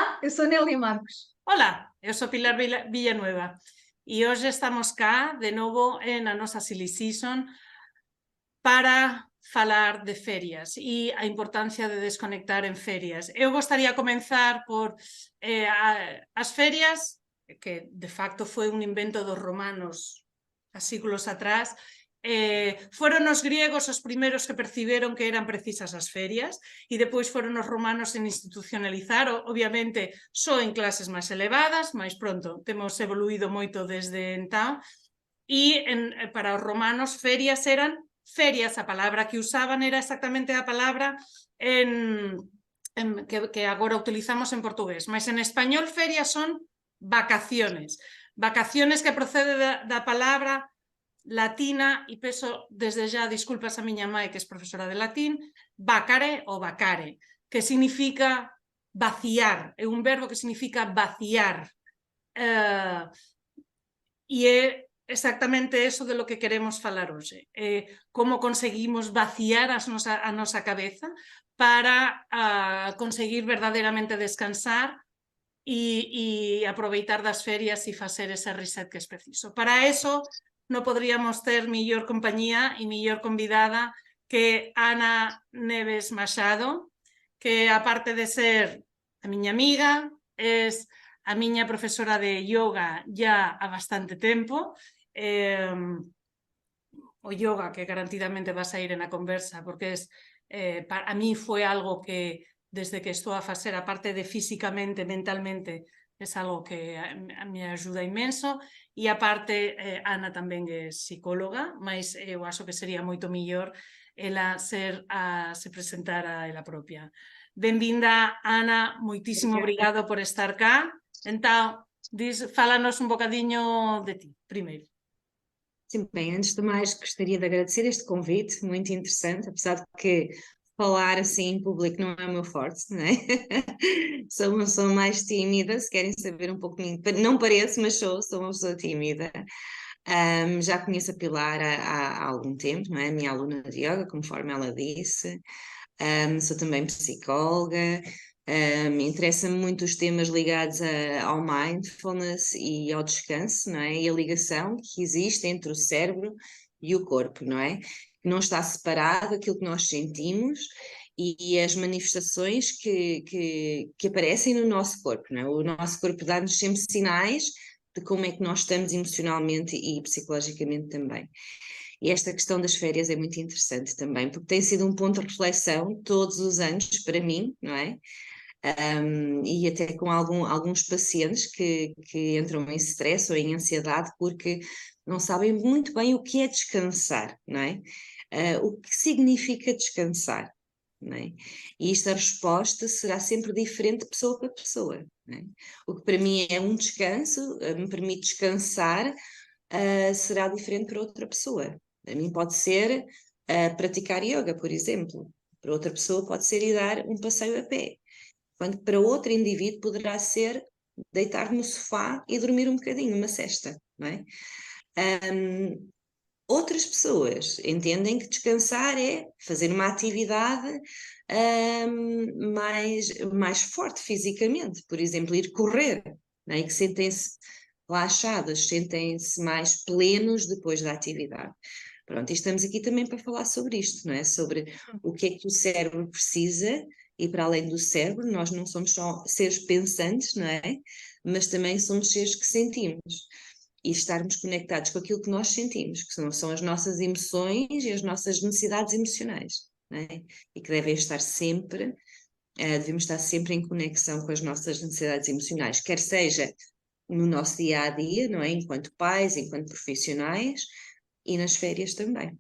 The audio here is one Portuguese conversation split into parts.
Olá, eu sou Nélia Marcos. Ola, eu sou Pilar Villanueva e hoxe estamos cá de novo na nosa Silly Season para falar de ferias e a importancia de desconectar en ferias. Eu gostaría comenzar por as ferias, que de facto foi un invento dos romanos a siglos atrás. Foron os griegos os primeiros que perciberon que eran precisas as ferias e depois foron os romanos en institucionalizar, obviamente só en clases máis elevadas, máis pronto temos evoluído moito desde entón, e para os romanos ferias eran ferias, a palabra que usaban era exactamente a palabra que agora utilizamos en portugués, mas en español ferias son vacaciones, vacaciones que procede da palabra latina, e peso desde já disculpas a miña mãe que é profesora de latín, vacare ou vacare, que significa vaciar, é un verbo que significa vaciar, e é exactamente eso de lo que queremos falar hoxe, como conseguimos vaciar a nosa cabeza para conseguir verdadeiramente descansar e aproveitar das ferias e facer ese reset que é preciso. Para eso non poderíamos ter mellor compañía e mellor convidada que Ana Neves Machado, que aparte de ser a miña amiga, é a miña profesora de yoga ya há bastante tempo. O yoga que garantidamente vas a ir na conversa, porque a mí foi algo que desde que estou a facer, aparte de físicamente, mentalmente, é algo que me ajuda imenso, e aparte Ana tamén é psicóloga, mas eu acho que sería moito mellor ela se presentara ela propia. Benvinda, Ana, moitísimo obrigado por estar cá. Entón, fálanos un bocadiño de ti, primeiro. Sim, bem, antes de mais gostaria de agradecer este convite, muito interessante, apesar de que falar assim em público não é o meu forte, não é? Sou uma pessoa mais tímida, se querem saber um pouco de mim, não pareço, mas sou uma pessoa tímida. Já conheço a Pilar há algum tempo, não é? A minha aluna de yoga, conforme ela disse. Sou também psicóloga. Interessa-me muito os temas ligados ao mindfulness e ao descanso, não é? E a ligação que existe entre o cérebro e o corpo, não é? Que não está separado aquilo que nós sentimos e as manifestações que aparecem no nosso corpo, não é? O nosso corpo dá-nos sempre sinais de como é que nós estamos emocionalmente e psicologicamente também. E esta questão das férias é muito interessante também, porque tem sido um ponto de reflexão todos os anos para mim, não é? E até com alguns pacientes que entram em stress ou em ansiedade porque não sabem muito bem o que é descansar, não é? O que significa descansar, não é? E esta resposta será sempre diferente de pessoa para pessoa, não é? O que para mim é um descanso, me permite descansar, será diferente para outra pessoa. Para mim pode ser praticar yoga, por exemplo. Para outra pessoa pode ser ir dar um passeio a pé. Quando para outro indivíduo poderá ser deitar no sofá e dormir um bocadinho, uma sesta, não é? Outras pessoas entendem que descansar é fazer uma atividade mais forte fisicamente, por exemplo, ir correr, não é? Que sentem-se relaxados, sentem-se mais plenos depois da atividade. Pronto, e estamos aqui também para falar sobre isto, não é? Sobre o que é que o cérebro precisa, e para além do cérebro, nós não somos só seres pensantes, não é? Mas também somos seres que sentimos. E estarmos conectados com aquilo que nós sentimos, que são as nossas emoções e as nossas necessidades emocionais, não é? E que devem estar sempre, devemos estar sempre em conexão com as nossas necessidades emocionais, quer seja no nosso dia-a-dia, não é? Enquanto pais, enquanto profissionais, e nas férias também.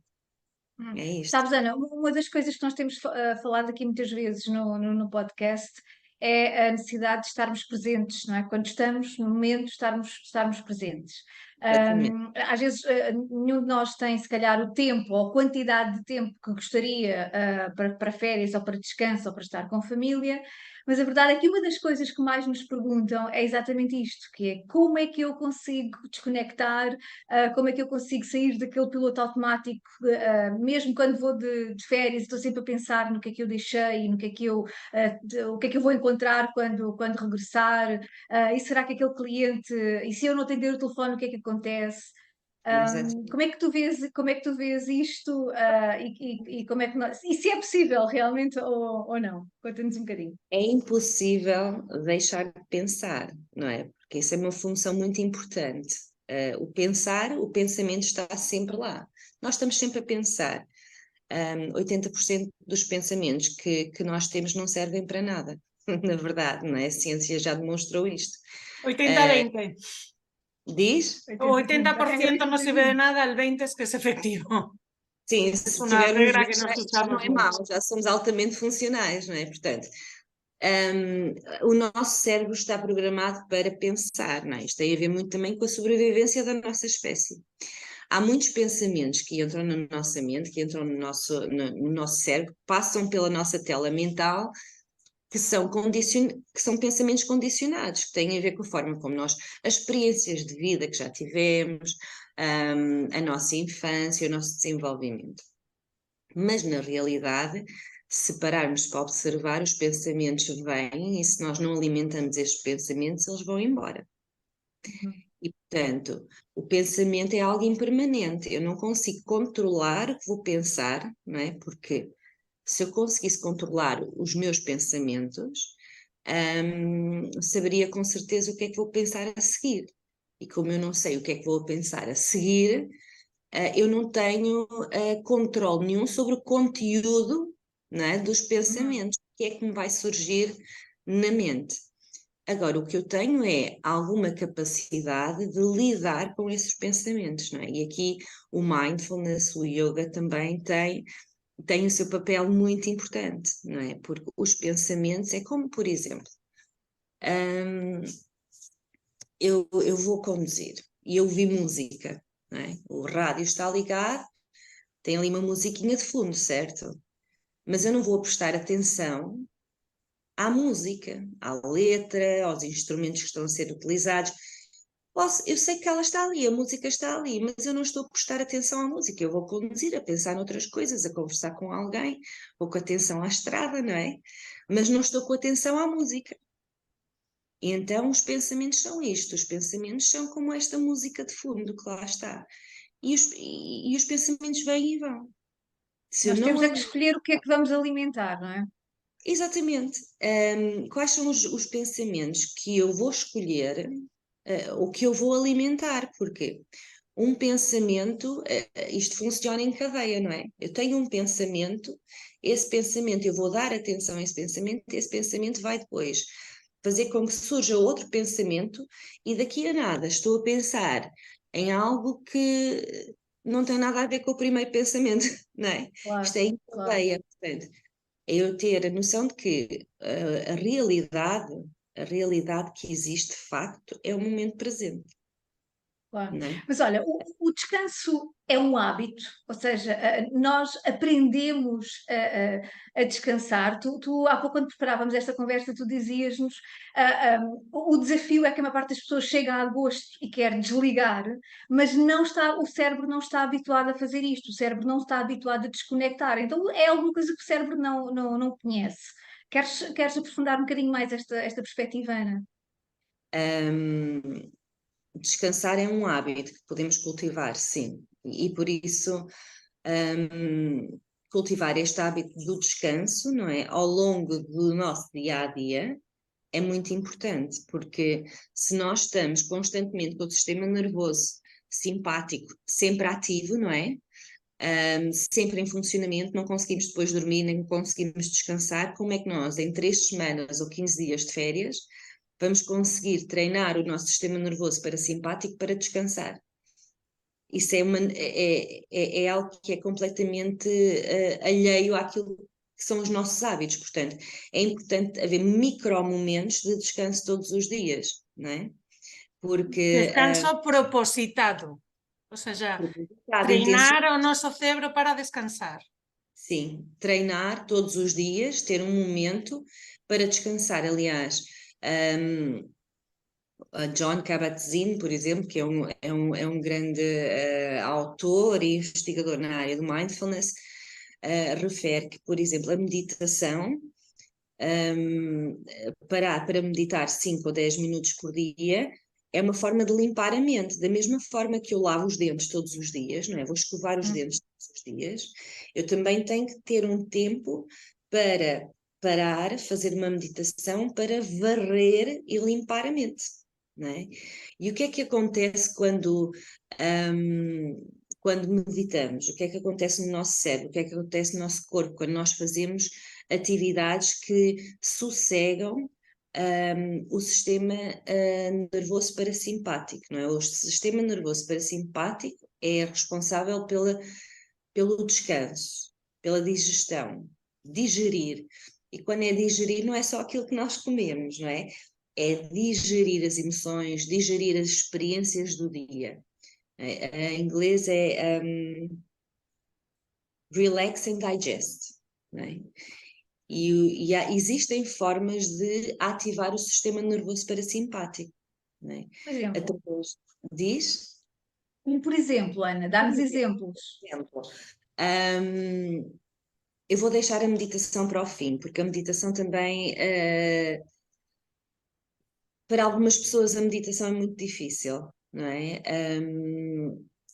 É isto. Sabes, Ana, uma das coisas que nós temos falado aqui muitas vezes no podcast é a necessidade de estarmos presentes, não é? Quando estamos no momento, estarmos presentes. Às vezes nenhum de nós tem, se calhar, o tempo ou a quantidade de tempo que gostaria para férias ou para descanso ou para estar com família, mas a verdade é que uma das coisas que mais nos perguntam é exatamente isto, que é como é que eu consigo desconectar, como é que eu consigo sair daquele piloto automático, mesmo quando vou de férias, estou sempre a pensar no que é que eu deixei, no que é que eu, o que é que eu vou encontrar quando regressar, e será que aquele cliente, e se eu não atender o telefone, o que é que acontece? Exatamente. Como é que tu vês isto, e como é que e se é possível realmente ou não? Conta-nos um bocadinho. É impossível deixar de pensar, não é? Porque isso é uma função muito importante. O pensar, o pensamento está sempre lá. Nós estamos sempre a pensar. 80% dos pensamentos que nós temos não servem para nada, na verdade, não é? A ciência já demonstrou isto. 80-20. Diz? O 80%. A regra 80% dos no sirve de 20. nada, el 20% es que es efectivo. Sim, Es se una tivermos regla que 20 nos já não usamos é mucho. mau, já somos altamente funcionais, não é? Portanto, o nosso cérebro está programado para pensar, não é? Isto tem a ver muito também com a sobrevivência da nossa espécie. Há muitos pensamentos que entram na nossa mente, que entram no nosso cérebro, passam pela nossa tela mental, que são pensamentos condicionados, que têm a ver com a forma como nós, as experiências de vida que já tivemos, a nossa infância, o nosso desenvolvimento. Mas, na realidade, se pararmos para observar, os pensamentos vêm e se nós não alimentamos estes pensamentos, eles vão embora. E, portanto, o pensamento é algo impermanente. Eu não consigo controlar o que vou pensar, não é? Porque se eu conseguisse controlar os meus pensamentos, saberia com certeza o que é que vou pensar a seguir. E como eu não sei o que é que vou pensar a seguir, eu não tenho controle nenhum sobre o conteúdo, não é, dos pensamentos, o que é que me vai surgir na mente. Agora, o que eu tenho é alguma capacidade de lidar com esses pensamentos, não é? E aqui o mindfulness, o yoga também tem o seu papel muito importante, não é? Porque os pensamentos é como, por exemplo, eu vou conduzir e eu ouvi música, não é? O rádio está ligado, tem ali uma musiquinha de fundo, certo? Mas eu não vou prestar atenção à música, à letra, aos instrumentos que estão a ser utilizados. Eu sei que ela está ali, a música está ali, mas eu não estou a prestar atenção à música. Eu vou conduzir, a pensar noutras coisas, a conversar com alguém, ou com atenção à estrada, não é? Mas não estou com atenção à música. E então os pensamentos são isto, os pensamentos são como esta música de fundo que lá está. E os pensamentos vêm e vão. Se eu Nós não temos é que escolher o que é que vamos alimentar, não é? Exatamente. Quais são os pensamentos que eu vou escolher, ou que eu vou alimentar? Porque um pensamento, isto funciona em cadeia, não é? Eu tenho um pensamento, esse pensamento, eu vou dar atenção a esse pensamento vai depois fazer com que surja outro pensamento e daqui a nada estou a pensar em algo que não tem nada a ver com o primeiro pensamento, não é? Isto Claro, é em claro. cadeia, portanto é eu ter a noção de que a realidade que existe de facto é o momento presente, Claro. não é? Mas olha, o descanso é um hábito, ou seja, nós aprendemos a descansar. Tu, há pouco, quando preparávamos esta conversa, tu dizias-nos o desafio é que a maior parte das pessoas chega a agosto e quer desligar, mas não está, o cérebro não está habituado a fazer isto, o cérebro não está habituado a desconectar. Então é alguma coisa que o cérebro não conhece. Queres aprofundar um bocadinho mais esta perspectiva, Ana? Um, Descansar é um hábito que podemos cultivar, sim, e por isso cultivar este hábito do descanso, não é? Ao longo do nosso dia a dia é muito importante, porque se nós estamos constantemente com o sistema nervoso simpático sempre ativo, não é? Sempre em funcionamento, não conseguimos depois dormir, nem conseguimos descansar, como é que nós, em 3 semanas ou 15 dias de férias, vamos conseguir treinar o nosso sistema nervoso parasimpático para descansar? Isso é algo que é completamente alheio àquilo que são os nossos hábitos, portanto, é importante haver micromomentos de descanso todos os dias, não é? Porque Descanso propositado, ou seja, propositado, treinar o nosso cérebro para descansar. Sim, treinar todos os dias, ter um momento para descansar. Aliás, a Jon Kabat-Zinn, por exemplo, que é um grande autor e investigador na área do mindfulness, refere que, por exemplo, a meditação, parar para meditar 5 ou 10 minutos por dia, é uma forma de limpar a mente, da mesma forma que eu lavo os dentes todos os dias, não é? Vou escovar os dentes todos os dias, eu também tenho que ter um tempo para parar, fazer uma meditação para varrer e limpar a mente, não é? E o que é que acontece quando meditamos? O que é que acontece no nosso cérebro? O que é que acontece no nosso corpo quando nós fazemos atividades que sossegam o sistema nervoso parasimpático, não é? O sistema nervoso parasimpático é responsável pelo descanso, pela digestão, digerir. E quando é digerir, não é só aquilo que nós comemos, não é? É digerir as emoções, digerir as experiências do dia. Em inglês é relax and digest, não é? Existem formas de ativar o sistema nervoso parasimpático, não é? Por exemplo, Através, diz? por exemplo, Ana, dá-nos exemplos. Por exemplo, eu vou deixar a meditação para o fim, porque a meditação também, para algumas pessoas, a meditação é muito difícil, não é?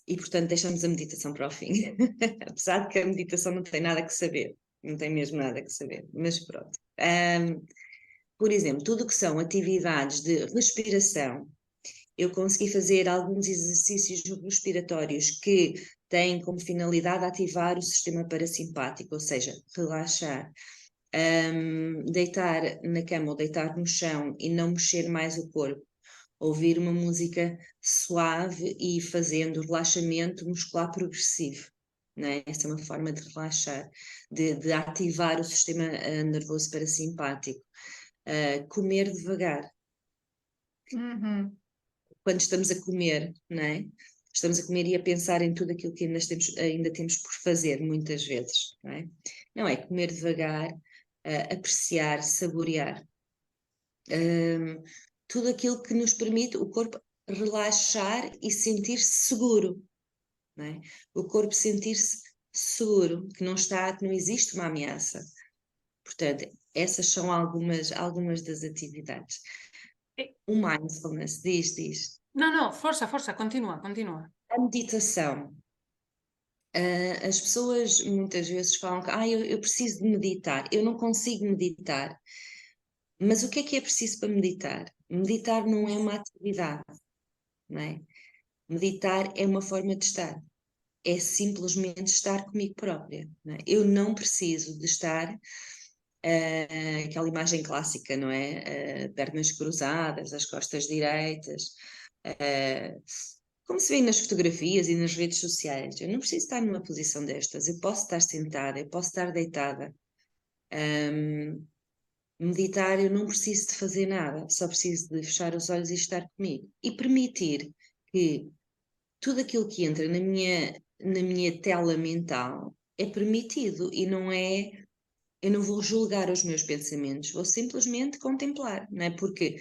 E portanto, deixamos a meditação para o fim, apesar de que a meditação não tem nada que saber, não tem mesmo nada que saber, mas pronto. Por exemplo, tudo o que são atividades de respiração, eu consegui fazer alguns exercícios respiratórios que têm como finalidade ativar o sistema parasimpático, ou seja, relaxar. Deitar na cama ou deitar no chão e não mexer mais o corpo, ouvir uma música suave e fazendo relaxamento muscular progressivo, não é? Essa é uma forma de relaxar, de ativar o sistema nervoso parasimpático. Comer devagar. Quando estamos a comer, não é? Estamos a comer e a pensar em tudo aquilo que ainda temos por fazer, muitas vezes, não é? Não é comer devagar, apreciar, saborear. Tudo aquilo que nos permite o corpo relaxar e sentir-se seguro, não é? O corpo sentir-se seguro, que não existe uma ameaça. Portanto, essas são algumas das atividades. O mindfulness, diz. Não, força, continua. A meditação. As pessoas muitas vezes falam que eu preciso de meditar, eu não consigo meditar. Mas o que é preciso para meditar? Meditar não é uma atividade, não é? Meditar é uma forma de estar. É simplesmente estar comigo própria. Não é? Eu não preciso de estar aquela imagem clássica, não é? Pernas cruzadas, as costas direitas, como se vê nas fotografias e nas redes sociais. Eu não preciso estar numa posição destas. Eu posso estar sentada, eu posso estar deitada. Meditar, eu não preciso de fazer nada, só preciso de fechar os olhos e estar comigo. E permitir que tudo aquilo que entra na minha tela mental é permitido e não é. Eu não vou julgar os meus pensamentos, vou simplesmente contemplar, não é? Porque,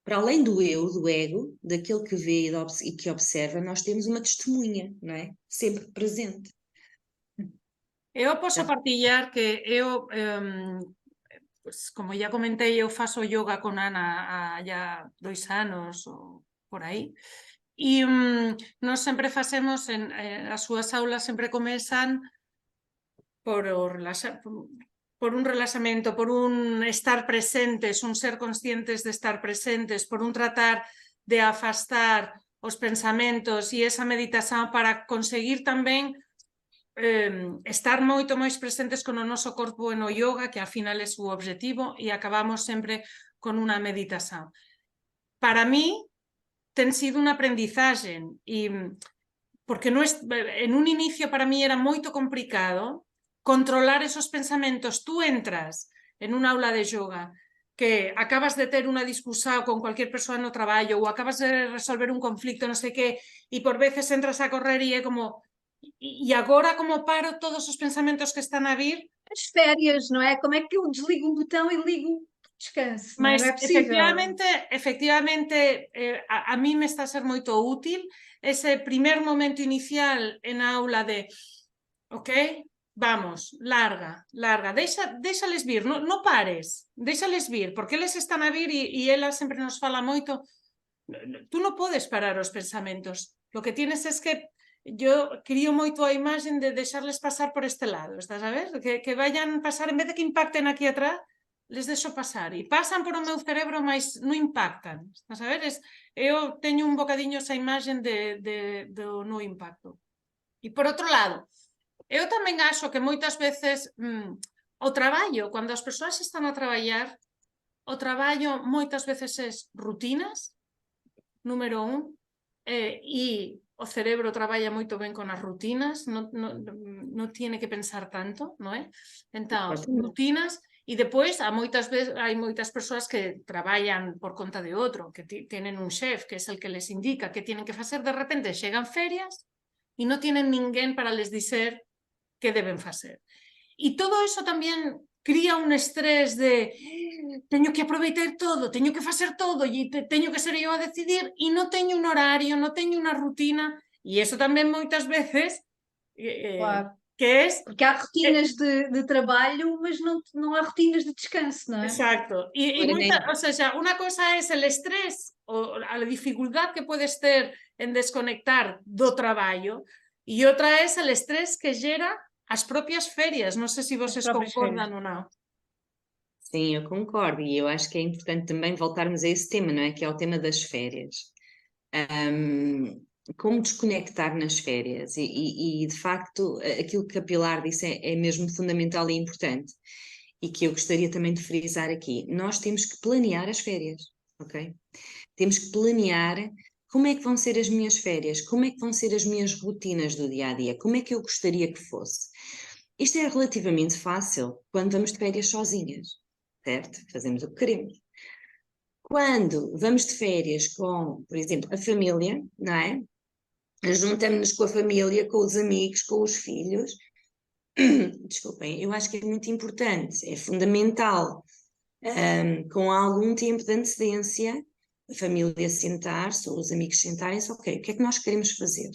para além do eu, do ego, daquele que vê e que observa, nós temos uma testemunha, não é? Sempre presente. Eu posso partilhar que eu, pues, como ya comentei, eu faço yoga con Ana há já 2 anos ou por aí. E nós sempre facemos, as súas aulas sempre comezan por un relaxamento, por un estar presentes, un ser conscientes de estar presentes, por un tratar de afastar os pensamentos e esa meditación para conseguir tamén estar moito máis presentes con o noso corpo e no yoga, que ao final é o objetivo, e acabamos sempre con unha meditación. Para mí ten sido unha aprendizaxe, porque en un inicio para mí era moito complicado controlar esos pensamentos. Tú entras en un aula de yoga que acabas de ter unha discusión con cualquier persoa no traballo ou acabas de resolver un conflicto, non sei que, e por veces entras a correr e é como, E agora como paro todos os pensamentos que están a vir? As férias, não é? Como é que eu desligo um botão e ligo o descanso? Não é? Mas Não é possível. efectivamente a mí me está a ser moito útil ese primer momento inicial en aula de ok, vamos, larga, déxales vir, no pares, déxales vir, porque eles están a vir e ela sempre nos fala moito. Tú non podes parar os pensamentos, lo que tienes es que yo crío moito a imagen de deixarles pasar por este lado, estás a ver? Que vayan pasar, en vez de que impacten aquí atrás, les deixo pasar e pasan por o meu cerebro, mas non impactan, estás a ver? Eu teño un bocadiño esa imagen do no impacto. E por outro lado, eu tamén acho que moitas veces o traballo, cando as persoas están a traballar, o traballo moitas veces é rutinas, número 1, e o cerebro traballa moito ben con as rutinas, non tiene que pensar tanto, non é? Entón, rutinas, e depois hai moitas persoas que traballan por conta de outro, que tienen un chef, que é el que les indica que tienen que facer, de repente chegan ferias e non tienen ninguén para les dizer que deben facer. E todo eso tamén cría un estrés de teño que aproveitar todo, teño que facer todo e teño que ser eu a decidir e non teño un horario, non teño unha rutina e eso tamén moitas veces Claro. que es... Porque há rotinas de trabalho, mas não há rotinas de descanso, não é? Exacto. O sea, una cosa es el estrés o a dificultad que puedes ter en desconectar do traballo e outra es el estrés que gera as propias ferias. Non sei se vocês concordam ou não. Sim, eu concordo, e eu acho que é importante também voltarmos a esse tema, não é? Que é o tema das férias. Como desconectar nas férias, e de facto aquilo que a Pilar disse é mesmo fundamental e importante, e que eu gostaria também de frisar aqui. Nós temos que planear as férias, ok? Temos que planear como é que vão ser as minhas férias, como é que vão ser as minhas rotinas do dia-a-dia, como é que eu gostaria que fosse. Isto é relativamente fácil quando vamos de férias sozinhas, certo? Fazemos o que queremos. Quando vamos de férias com, por exemplo, a família, não é? Juntamos-nos com a família, com os amigos, com os filhos. Desculpem, eu acho que é muito importante, é fundamental, com algum tempo de antecedência, a família sentar-se ou os amigos sentarem-se, ok, o que é que nós queremos fazer?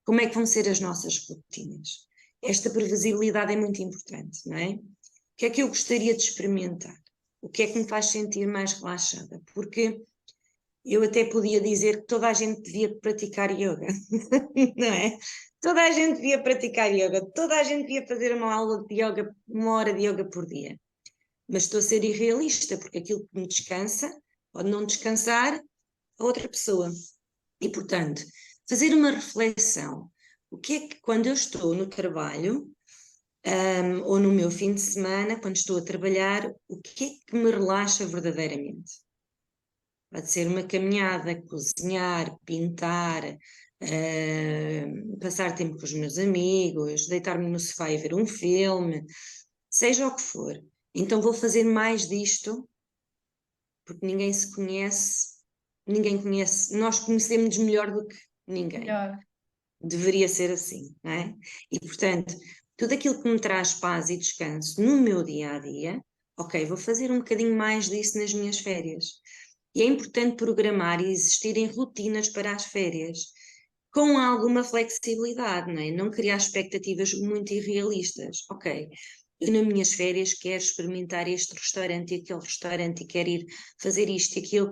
Como é que vão ser as nossas rotinas? Esta previsibilidade é muito importante, não é? O que é que eu gostaria de experimentar? O que é que me faz sentir mais relaxada? Porque eu até podia dizer que toda a gente devia praticar yoga, não é? Toda a gente devia praticar yoga, toda a gente devia fazer uma aula de yoga, 1 hora de yoga por dia. Mas estou a ser irrealista, porque aquilo que me descansa pode não descansar a outra pessoa. E, portanto, fazer uma reflexão. O que é que, quando eu estou no trabalho, ou no meu fim de semana, quando estou a trabalhar, o que é que me relaxa verdadeiramente? Pode ser uma caminhada, cozinhar, pintar, passar tempo com os meus amigos, deitar-me no sofá e ver um filme, seja o que for. Então vou fazer mais disto, porque ninguém se conhece, ninguém conhece, nós conhecemos melhor do que ninguém. Melhor. Deveria ser assim, não é? E portanto, tudo aquilo que me traz paz e descanso no meu dia-a-dia, ok, vou fazer um bocadinho mais disso nas minhas férias. E é importante programar e existirem rotinas para as férias, com alguma flexibilidade, não é? Não criar expectativas muito irrealistas. Ok, eu nas minhas férias quero experimentar este restaurante e aquele restaurante e quero ir fazer isto e aquilo,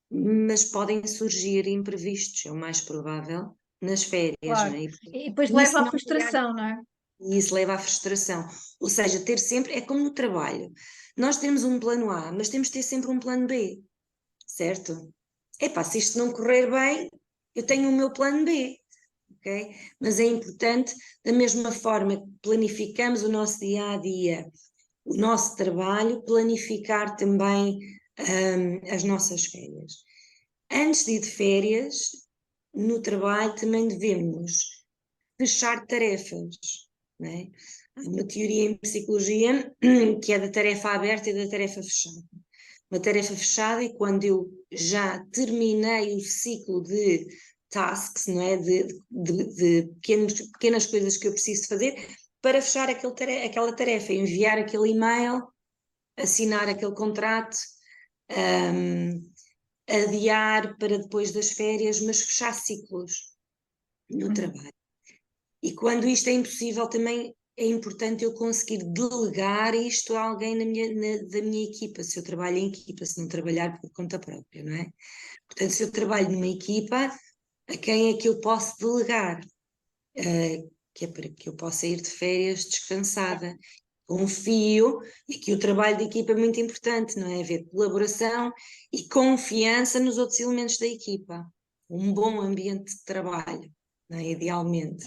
mas podem surgir imprevistos, é o mais provável, nas férias, Claro. não é? E depois leva à frustração, não é? E isso leva à frustração. Ou seja, ter sempre, é como no trabalho. Nós temos um plano A, mas temos de ter sempre um plano B, certo? Epá, se isto não correr bem, eu tenho o meu plano B, ok? Mas é importante, da mesma forma que planificamos o nosso dia-a-dia, o nosso trabalho, planificar também as nossas férias. Antes de ir de férias, no trabalho também devemos fechar tarefas, não é? Há uma teoria em psicologia que é da tarefa aberta e da tarefa fechada. Uma tarefa fechada é quando eu já terminei o ciclo de tasks, não é? De pequenas coisas que eu preciso fazer para fechar aquela tarefa, enviar aquele e-mail, assinar aquele contrato, adiar para depois das férias, mas fechar ciclos no trabalho. E quando isto é impossível, também é importante eu conseguir delegar isto a alguém da minha equipa, se eu trabalho em equipa, se não trabalhar por conta própria, não é? Portanto, se eu trabalho numa equipa, a quem é que eu posso delegar? Que é para que eu possa ir de férias descansada. Confio, e que o trabalho de equipa é muito importante, não é? Haver colaboração e confiança nos outros elementos da equipa. Um bom ambiente de trabalho, não é? Idealmente.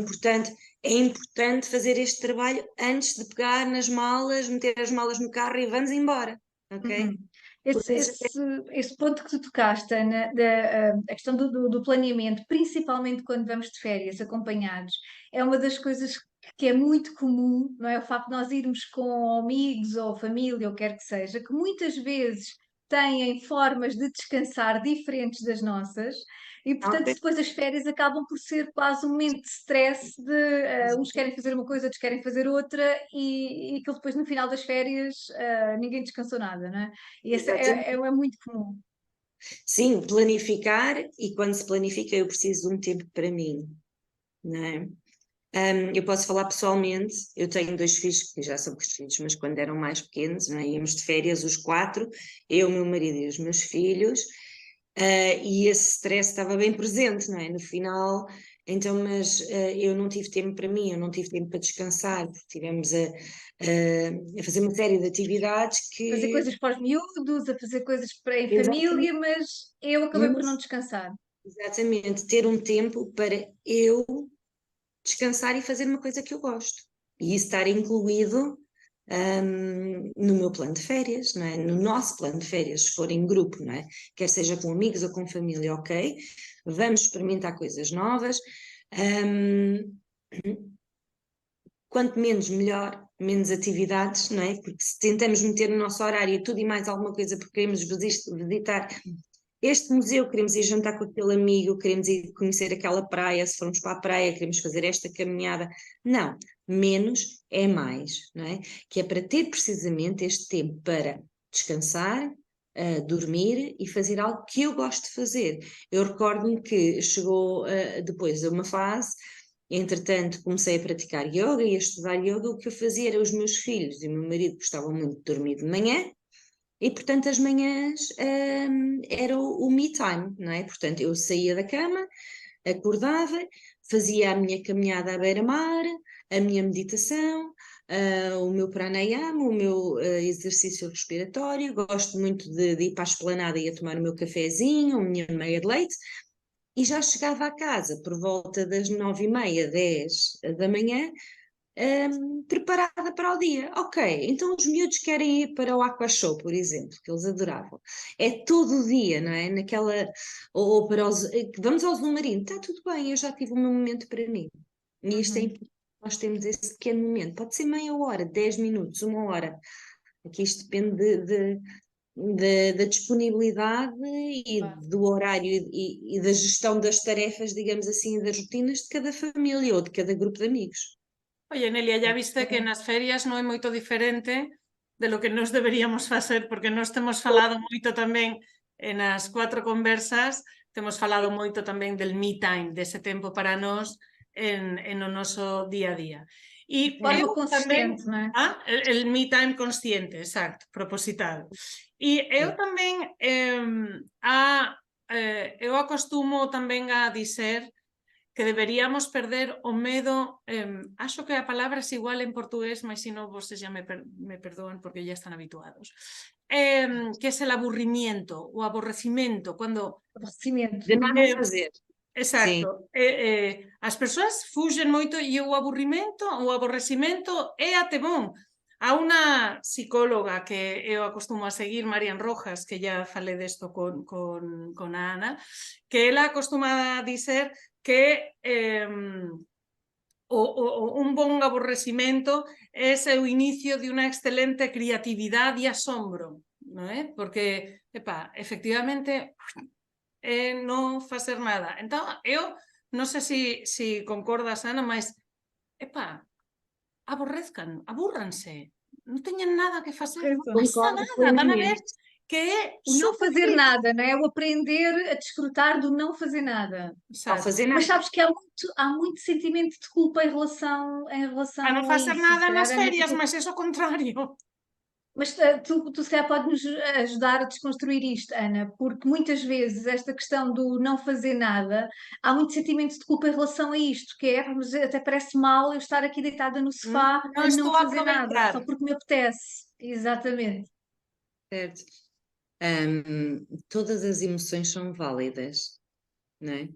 Portanto, é importante fazer este trabalho antes de pegar nas malas, meter as malas no carro e vamos embora, ok? Esse ponto que tu tocaste, Ana, a questão do planeamento, principalmente quando vamos de férias acompanhados, é uma das coisas que é muito comum, não é? O facto de nós irmos com amigos ou família, ou quer que seja, que muitas vezes têm formas de descansar diferentes das nossas. E, portanto, depois as férias acabam por ser quase um momento de stress de uns querem fazer uma coisa, outros querem fazer outra, e aquilo depois no final das férias ninguém descansou nada, não é? E esse é muito comum. Sim, planificar, e quando se planifica eu preciso de um tempo para mim, não é? Eu posso falar pessoalmente, eu tenho 2 filhos que já são crescidos, mas quando eram mais pequenos, não é? Íamos de férias os 4, eu, meu marido e os meus filhos, e esse stress estava bem presente, não é? No final, então, mas eu não tive tempo para mim, eu não tive tempo para descansar, porque tivemos a fazer uma série de atividades que... Fazer coisas para os miúdos, a fazer coisas em família, mas eu acabei por não descansar. Exatamente, ter um tempo para eu descansar e fazer uma coisa que eu gosto. E isso estar incluído no meu plano de férias, não é? No nosso plano de férias, se for em grupo, não é? Quer seja com amigos ou com família, ok? Vamos experimentar coisas novas. Quanto menos, melhor, menos atividades, não é? Porque se tentamos meter no nosso horário tudo e mais alguma coisa porque queremos visitar este museu, queremos ir jantar com aquele amigo, queremos ir conhecer aquela praia, se formos para a praia, queremos fazer esta caminhada. Não, menos é mais, não é? Que é para ter precisamente este tempo para descansar, dormir e fazer algo que eu gosto de fazer. Eu recordo-me que chegou depois de uma fase, entretanto comecei a praticar yoga e a estudar yoga, o que eu fazia era os meus filhos e o meu marido gostavam muito de dormir de manhã, e, portanto, as manhãs era o me time, não é? Portanto, eu saía da cama, acordava, fazia a minha caminhada à beira-mar, a minha meditação, o meu pranayama, o meu exercício respiratório. Gosto muito de ir para a esplanada e a tomar o meu cafezinho, a minha meia de leite. E já chegava a casa por volta das 9h30, 10 da manhã, preparada para o dia. Ok, então os miúdos querem ir para o Aqua Show, por exemplo, que eles adoravam. É todo o dia, não é? Ou para vamos ao Azul Marinho, está tudo bem, eu já tive o meu momento para mim. E isto é importante, nós temos esse pequeno momento. Pode ser meia hora, 10 minutos, 1 hora. Aqui isto depende da disponibilidade e do horário e da gestão das tarefas, digamos assim, das rotinas de cada família ou de cada grupo de amigos. Oye, Nelia, ya viste que nas ferias non é moito diferente de lo que nos deberíamos facer, porque nós temos falado moito tamén nas 4 conversas, temos falado moito tamén del me time, dese tempo para nós en o noso día a día. E eu tamén, el me time consciente, exacto, propositado. E eu tamén eu acostumo tamén a dizer que deberíamos perder o medo, acho que a palabra es igual en portugués, mas si no, vos ya me perdoan porque ya están habituados, que es el aburrimiento o aborrecimiento, cuando... Aborrecimiento. De nada fazer. Exacto. As persoas fugen moito e o aburrimento, o aborrecimento é até bon. A unha psicóloga que eu acostumo a seguir, Marian Rojas, que ya falei desto con a Ana, que ela acostuma a dizer que un bon aborrecimento é o inicio de unha excelente creatividade e asombro, non é? Porque, efectivamente, é non facer nada. Entón, eu non sei se concordas, Ana, mas, abúrranse, non teñen nada que facer, non pasa Concordo nada, van a ver plenamente. que é O não super fazer fixe. nada, não é? O aprender a desfrutar do não fazer nada. Ao Exato. fazer Mas nada. sabes que há muito sentimento de culpa em relação A non a facer isso. Se nada nas calhar, Ana, ferias, mas é o contrario. mas tu se calhar podes nos ajudar a desconstruir isto, Ana, porque muitas vezes esta questão do não fazer nada, há muito sentimento de culpa em relação a isto, que é, mas até parece mal eu estar aqui deitada no sofá Não a não estou a fazer nada, só aproveitar. porque me apetece. Exatamente. Certo. Todas as emoções são válidas, não é?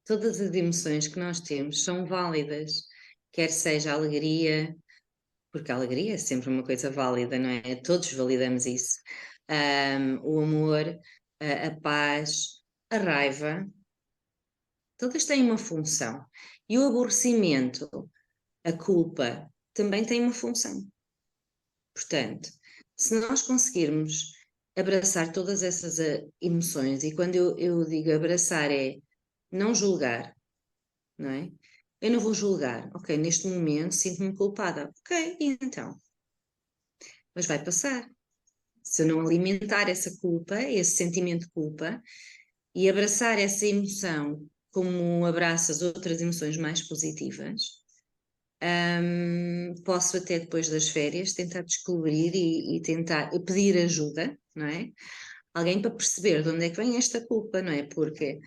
Todas as emoções que nós temos são válidas, quer seja a alegria, porque a alegria é sempre uma coisa válida, não é? Todos validamos isso. O amor, a paz, a raiva, todas têm uma função. E o aborrecimento, a culpa, também tem uma função. Portanto, se nós conseguirmos abraçar todas essas emoções, e quando eu digo abraçar é não julgar, não é? Eu não vou julgar, ok, neste momento sinto-me culpada, ok, e então? Mas vai passar. Se eu não alimentar essa culpa, esse sentimento de culpa, e abraçar essa emoção como abraço as outras emoções mais positivas, posso até depois das férias tentar descobrir e tentar pedir ajuda, não é? Alguém para perceber de onde é que vem esta culpa, não é? Porque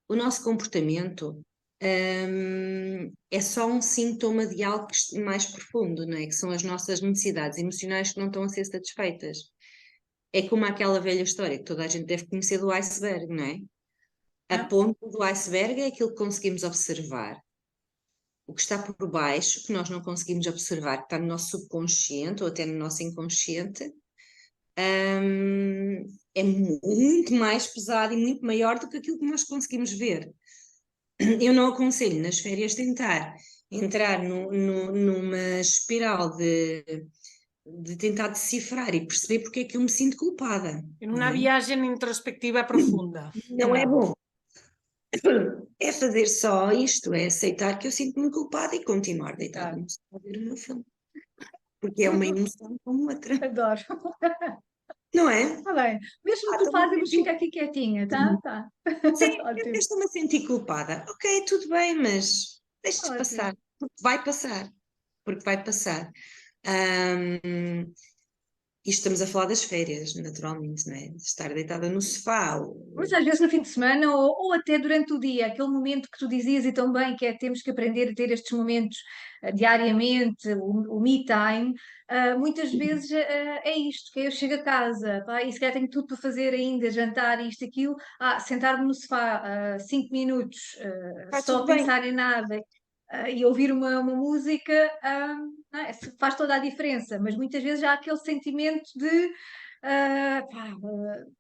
o nosso comportamento é só um sintoma de algo mais profundo, não é? Que são as nossas necessidades emocionais que não estão a ser satisfeitas. É como aquela velha história que toda a gente deve conhecer do iceberg, não é? A ponta do iceberg é aquilo que conseguimos observar. O que está por baixo, que nós não conseguimos observar, que está no nosso subconsciente ou até no nosso inconsciente, é muito mais pesado e muito maior do que aquilo que nós conseguimos ver. Eu não aconselho nas férias tentar entrar numa espiral de tentar decifrar e perceber porque é que eu me sinto culpada. En unha viaxe introspectiva profunda. Não é bom. É fazer só isto, é aceitar que eu sinto-me culpada e continuar deitada no sofá a ver o meu filme. Porque é uma emoção como outra, Adoro. não é? Está bem. Mesmo Estou-me a culpada, mas sentir... fica aqui quietinha, tá? Tá. Sim, eu Ótimo. estou-me a sentir culpada. Ok, tudo bem, mas deixa-te Ótimo. passar, porque vai passar. Porque vai passar. E estamos a falar das férias, naturalmente, não é? De estar deitada no sofá. Mas às vezes no fim de semana ou até durante o dia, aquele momento que tu dizias e tão bem, que é temos que aprender a ter estes momentos diariamente, o me time, muitas vezes é isto, que eu chego a casa, pá, e se calhar tenho tudo para fazer ainda, jantar, isto, aquilo, sentar-me no sofá 5 minutos, Está só tudo a bem. pensar em nada e ouvir uma música, não é? Faz toda a diferença, mas muitas vezes há aquele sentimento de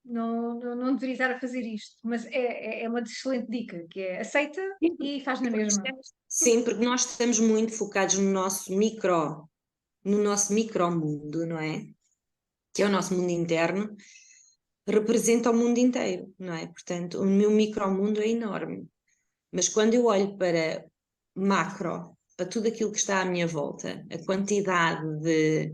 não deveria estar a fazer isto, mas é uma excelente dica, que é aceita e faz na mesma. Sim, porque nós estamos muito focados no nosso micromundo, não é? Que é o nosso mundo interno, representa o mundo inteiro, não é? Portanto, o meu micromundo é enorme. Mas quando eu olho para macro, para tudo aquilo que está à minha volta, a quantidade de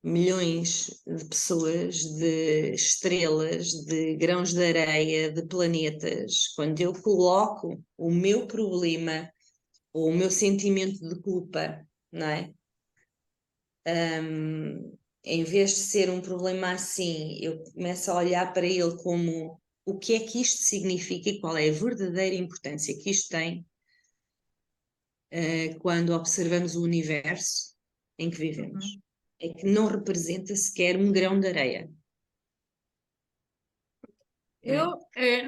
milhões de pessoas, de estrelas, de grãos de areia, de planetas, quando eu coloco o meu problema ou o meu sentimento de culpa, não é? Em vez de ser um problema assim, eu começo a olhar para ele como o que é que isto significa e qual é a verdadeira importância que isto tem quando observamos o universo em que vivemos. É que não representa sequer um grão de areia. Eu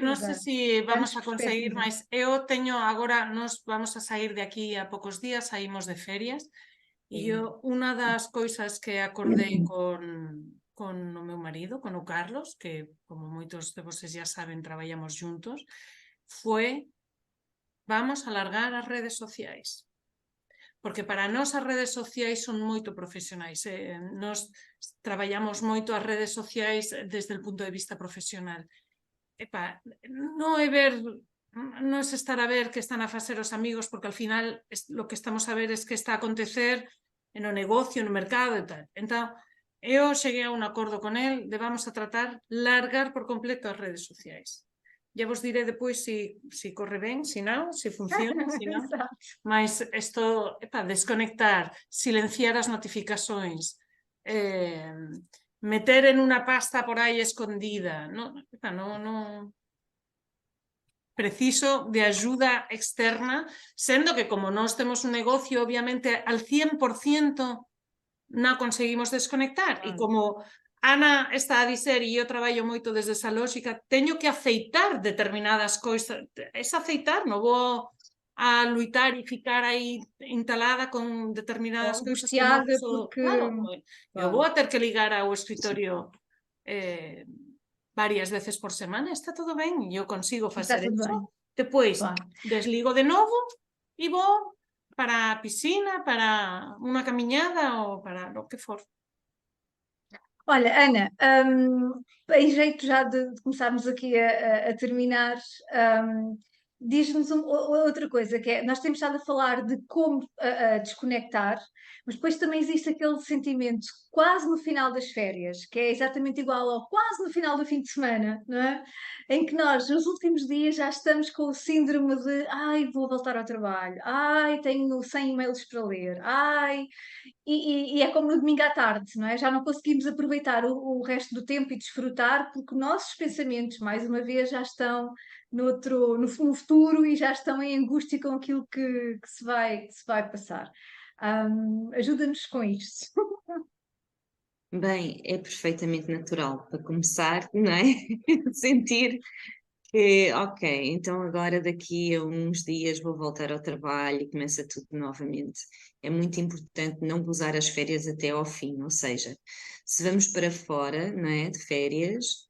non sei se vamos a conseguir, perspectiva. mas eu teño agora, nos vamos a sair de aquí a poucos días, saímos de ferias, e unha das cousas que acordei con o meu marido, con o Carlos, que como moitos de vocês já saben, traballamos juntos, foi vamos a largar as redes sociais. Porque para nós as redes sociais son moito profesionais. Nós traballamos moito as redes sociais desde o punto de vista profesional. epá, non é ver, non é estar a ver que están a facer os amigos, porque al final lo que estamos a ver es que está a acontecer no negocio, no mercado e tal. Entón, eu cheguei a un acordo con el de vamos a tratar largar por completo as redes sociais. Ya vos diré depois se corre ben, se non, se funciona, se non. Exato. Mas isto, desconectar, silenciar as notificações, meter en unha pasta por aí escondida, non, preciso de ayuda externa, sendo que como nós temos un negocio, obviamente, al 100% non conseguimos desconectar. E como Ana está a dizer, e eu traballo moito desde esa lógica, teño que aceitar determinadas cousas. Es aceitar, non vou a luitar e ficar aí instalada con determinadas cousas que non Angustiada poso. porque... Claro, eu Claro. vou a ter que ligar ao escritorio varias veces por semana, está todo ben, e eu consigo Está facer tudo eso. bem. Depois, Claro. desligo de novo e vou para a piscina, para unha camiñada ou para o que for. Olha, Ana, em jeito já de começarmos aqui a terminar, diz-nos outra coisa, que é, nós temos estado a falar de como a desconectar, mas depois também existe aquele sentimento quase no final das férias, que é exatamente igual ao quase no final do fim de semana, não é? Em que nós, nos últimos dias, já estamos com o síndrome de ai, vou voltar ao trabalho, ai, tenho 100 e-mails para ler, ai... E é como no domingo à tarde, não é? Já não conseguimos aproveitar o resto do tempo e desfrutar, porque nossos pensamentos, mais uma vez, já estão no futuro e já estão em angústia com aquilo que se vai passar. Ajuda-nos com isto. Bem, é perfeitamente natural para começar, não é? Sentir que, ok, então agora daqui a uns dias vou voltar ao trabalho e começa tudo novamente. É muito importante não gozar as férias até ao fim, ou seja, se vamos para fora, não é, de férias,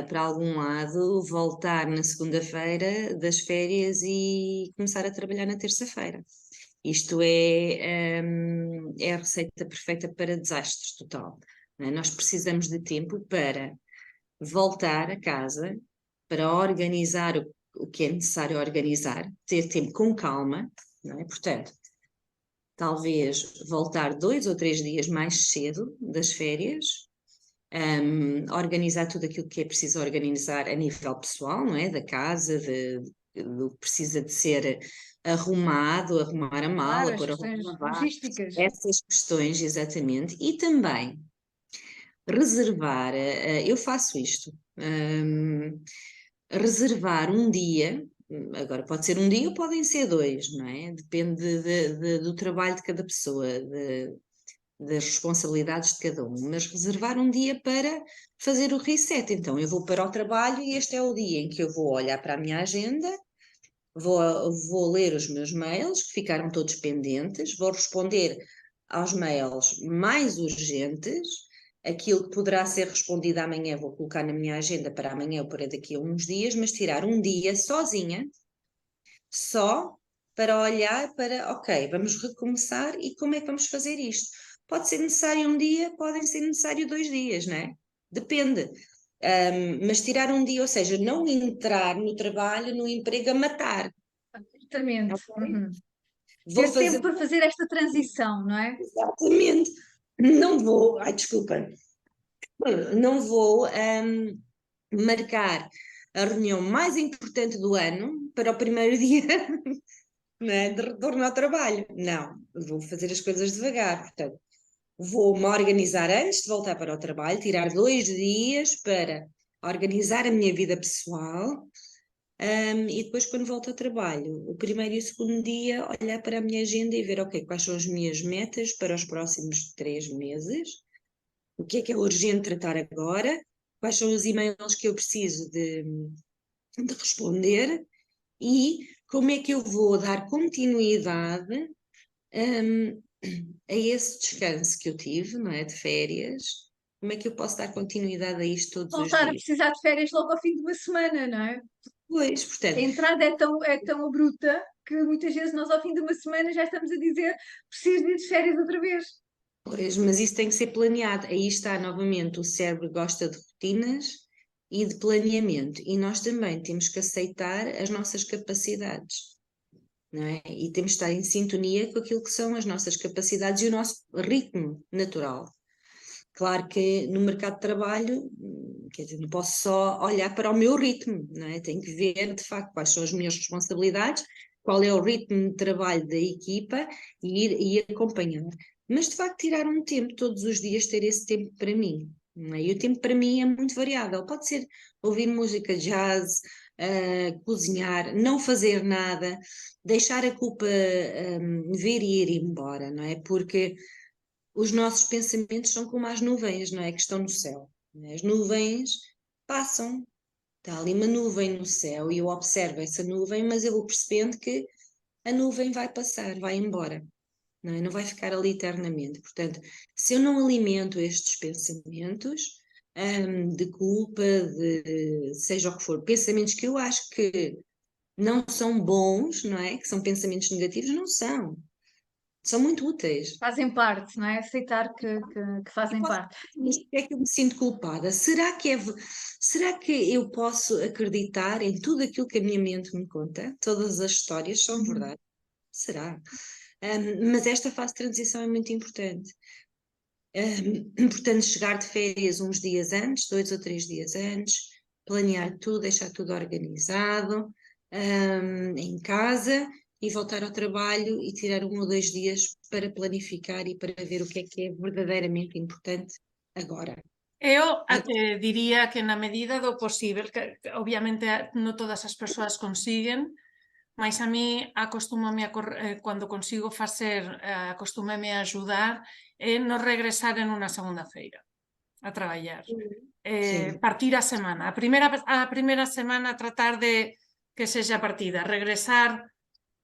para algum lado, voltar na segunda-feira das férias e começar a trabalhar na terça-feira. Isto é a receita perfeita para desastres total, não é? Nós precisamos de tempo para voltar a casa, para organizar o que é necessário organizar, ter tempo com calma, não é? Portanto, talvez voltar 2 ou 3 dias mais cedo das férias, organizar tudo aquilo que é preciso organizar a nível pessoal, não é? Da casa, do que precisa de ser arrumado, arrumar a Claro, mala, as pôr a roupa questões a lavar, logísticas. essas questões, exatamente. E também reservar, eu faço isto, reservar um dia, agora pode ser um dia ou podem ser 2, não é? Depende do trabalho de cada pessoa, das responsabilidades de cada um, mas reservar um dia para fazer o reset. Então, eu vou para o trabalho e este é o dia em que eu vou olhar para a minha agenda, vou ler os meus mails, que ficaram todos pendentes, vou responder aos mails mais urgentes, aquilo que poderá ser respondido amanhã vou colocar na minha agenda para amanhã ou para daqui a uns dias, mas tirar um dia sozinha, só para olhar para, ok, vamos recomeçar e como é que vamos fazer isto? Pode ser necessário um dia, podem ser necessário 2 dias, não é? Depende. Mas tirar um dia, ou seja, não entrar no trabalho, no emprego a matar. Exatamente. Okay? Uhum. Vou Ter fazer... tempo para fazer esta transição, não é? Exatamente. Não vou, desculpa, não vou marcar a reunião mais importante do ano para o primeiro dia, não é, de retorno ao trabalho. Não, vou fazer as coisas devagar, portanto, vou-me organizar antes de voltar para o trabalho, tirar 2 dias para organizar a minha vida pessoal, e depois quando volto ao trabalho, o primeiro e o segundo dia, olhar para a minha agenda e ver, ok, quais são as minhas metas para os próximos 3 meses, o que é urgente tratar agora, quais são os e-mails que eu preciso de responder e como é que eu vou dar continuidade a esse descanso que eu tive, não é, de férias, como é que eu posso dar continuidade a isto todos os Voltar a dias? precisar de férias logo ao fim de uma semana, não é? Pois, A portanto, entrada é tão abrupta que muitas vezes nós ao fim de uma semana já estamos a dizer preciso de ir de férias outra vez. pois, mas isso tem que ser planeado. Aí está novamente, o cérebro gosta de rotinas e de planeamento. E nós também temos que aceitar as nossas capacidades, não é? E temos que estar em sintonia com aquilo que são as nossas capacidades e o nosso ritmo natural. Claro que no mercado de trabalho, quer dizer, não posso só olhar para o meu ritmo, não é? Tenho que ver, de facto, quais são as minhas responsabilidades, qual é o ritmo de trabalho da equipa e ir acompanhar. Mas, de facto, tirar um tempo todos os dias, ter esse tempo para mim, não é? E o tempo para mim é muito variável. Pode ser ouvir música jazz, cozinhar, não fazer nada, deixar a culpa vir e ir embora, não é? Porque os nossos pensamentos são como as nuvens, não é? Que estão no céu. Não é? As nuvens passam, está ali uma nuvem no céu e eu observo essa nuvem, mas eu vou percebendo que a nuvem vai passar, vai embora, não é? Não vai ficar ali eternamente. Portanto, se eu não alimento estes pensamentos, de culpa, de seja o que for, pensamentos que eu acho que não são bons, não é? Que são pensamentos negativos, não são. São muito úteis. Fazem parte, não é? Aceitar que fazem parte. Mas é que eu me sinto culpada? Será que eu posso acreditar em tudo aquilo que a minha mente me conta? Todas as histórias são verdade? Será? Mas esta fase de transição é muito importante. Portanto, chegar de férias uns dias antes, 2 ou 3 dias antes, planear tudo, deixar tudo organizado, em casa e voltar ao trabalho e tirar 1 ou 2 dias para planificar e para ver o que é verdadeiramente importante agora. Eu diría que na medida do posible, que obviamente non todas as persoas consiguen, mas a mí acostúmame cando consigo facer, acostúmame a axudar non regresar en unha segunda feira a traballar. Sim. Partir a semana. A primeira semana tratar de que sexa partida. Regresar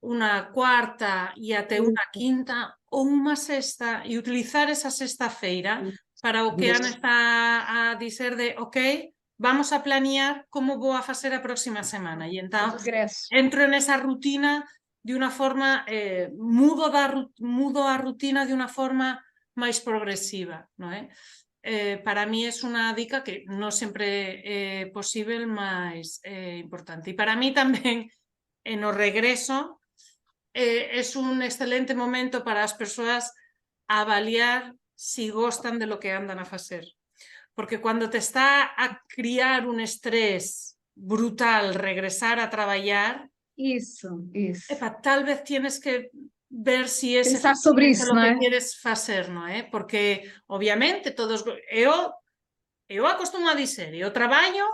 unha cuarta e até unha quinta ou unha sexta e utilizar esa sexta feira para o que Ana está a dizer de ok, vamos a planear como vou a facer a próxima semana e entón Regresso. entro nesa rutina de unha forma, mudo a rutina de unha forma máis progresiva, non é? Para mí é unha dica que non sempre é posible, mas é importante. E para mí tamén, no regreso, é un excelente momento para as persoas avaliar si gostan de lo que andan a facer. Porque cando te está a criar un estrés brutal regresar a traballar, Isso. tal vez tienes que ver si es Pensar sobre efectivamente isso, lo não que é? quieres facer, non é? Porque, obviamente, eu acostumo a dizer, eu traballo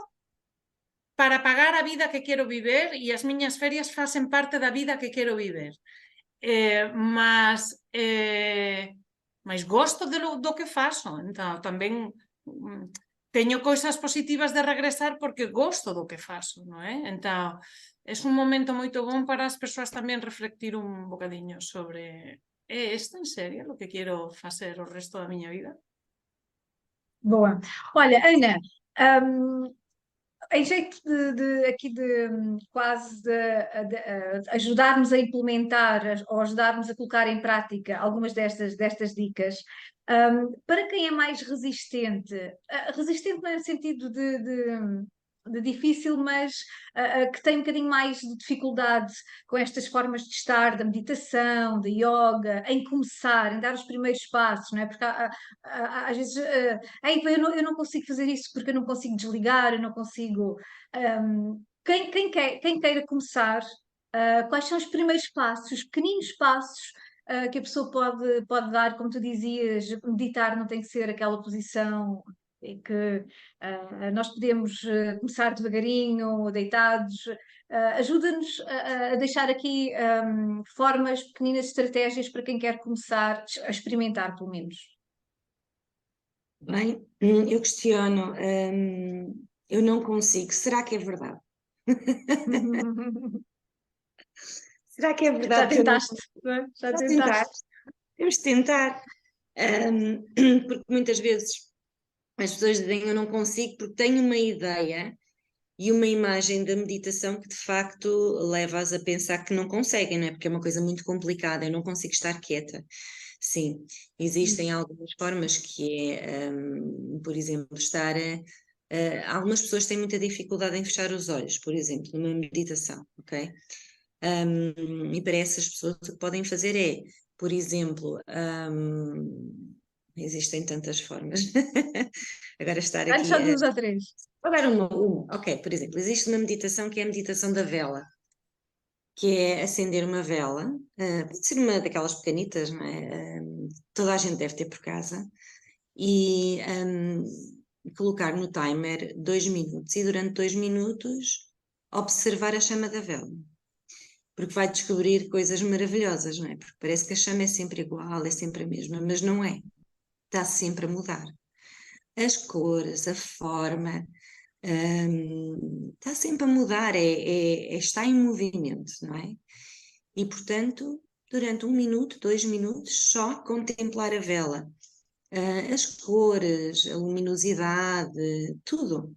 para pagar a vida que quero viver e as miñas ferias facen parte da vida que quero viver. Mas gosto do que faço, entón tamén teño cousas positivas de regresar porque gosto do que faço, non é? Entón, é un momento moito bon para as persoas tamén reflectir un bocadiño sobre isto en serio lo que quero facer o resto da miña vida? Boa. Olha, Ana, em jeito aqui de quase de ajudarmos a implementar ou ajudarmos a colocar em prática algumas destas dicas, para quem é mais resistente, resistente não é no sentido de difícil, mas que tem um bocadinho mais de dificuldade com estas formas de estar, da meditação, da yoga, em começar, em dar os primeiros passos, não é? Porque às vezes eu não consigo fazer isso porque eu não consigo desligar, eu não consigo. Quem queira começar, quais são os primeiros passos, os pequeninos passos que a pessoa pode dar, como tu dizias, meditar não tem que ser aquela posição em que nós podemos começar devagarinho, deitados. Ajuda-nos a deixar aqui formas, pequeninas estratégias para quem quer começar a experimentar, pelo menos. Bem, eu questiono, eu não consigo, será que é verdade? Será que é Já verdade que eu não tentaste, não é? Já Vou tentaste. tentar, temos de tentar, porque muitas vezes as pessoas dizem eu não consigo porque tenho uma ideia e uma imagem da meditação que de facto leva-as a pensar que não conseguem, não é? Porque é uma coisa muito complicada, eu não consigo estar quieta. Sim, existem algumas formas que é, por exemplo, estar Algumas pessoas têm muita dificuldade em fechar os olhos, por exemplo, numa meditação, ok? E para essas pessoas o que podem fazer é, por exemplo, existem tantas formas. Agora estar Antes aqui. só 2 ou 3. Agora ok, por exemplo, existe uma meditação que é a meditação da vela, que é acender uma vela, pode ser uma daquelas pequenitas, não é? Toda a gente deve ter por casa, e colocar no timer 2 minutos, e durante 2 minutos observar a chama da vela. Porque vai descobrir coisas maravilhosas, não é? Porque parece que a chama é sempre igual, é sempre a mesma, mas não é. Está sempre a mudar. As cores, a forma, está sempre a mudar, está em movimento, não é? E, portanto, durante 1 minuto, 2 minutos, só contemplar a vela, as cores, a luminosidade, tudo.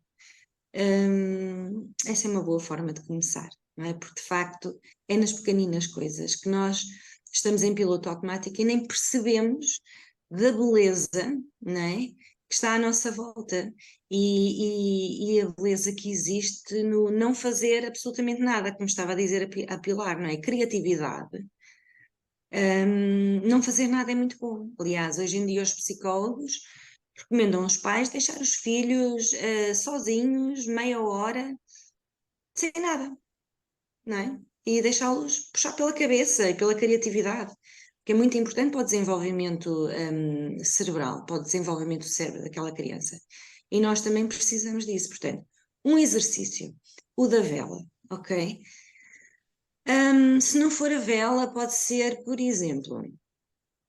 Essa é uma boa forma de começar, não é? Porque, de facto, é nas pequeninas coisas que nós estamos em piloto automático e nem percebemos da beleza, não é? Que está à nossa volta e a beleza que existe no não fazer absolutamente nada, como estava a dizer a Pilar, não é? Criatividade. Não fazer nada é muito bom. Aliás, hoje em dia os psicólogos recomendam aos pais deixar os filhos sozinhos, meia hora, sem nada, não é? E deixá-los puxar pela cabeça e pela criatividade, que é muito importante para o desenvolvimento cerebral, para o desenvolvimento do cérebro daquela criança. E nós também precisamos disso. Portanto, um exercício, o da vela, ok? Se não for a vela, pode ser, por exemplo,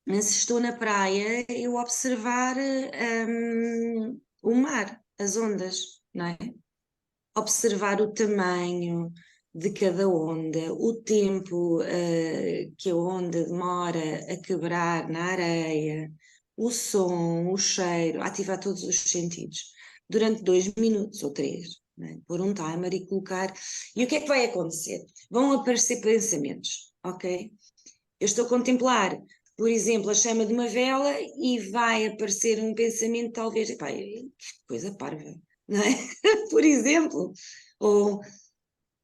se estou na praia, eu observar o mar, as ondas, não é? Observar o tamanho de cada onda, o tempo que a onda demora a quebrar na areia, o som, o cheiro, ativar todos os sentidos durante 2 minutos ou 3, não é? Pôr um timer e colocar. E o que é que vai acontecer? Vão aparecer pensamentos, ok? Eu estou a contemplar, por exemplo, a chama de uma vela e vai aparecer um pensamento, talvez, epá, que coisa parva, não é? Por exemplo, ou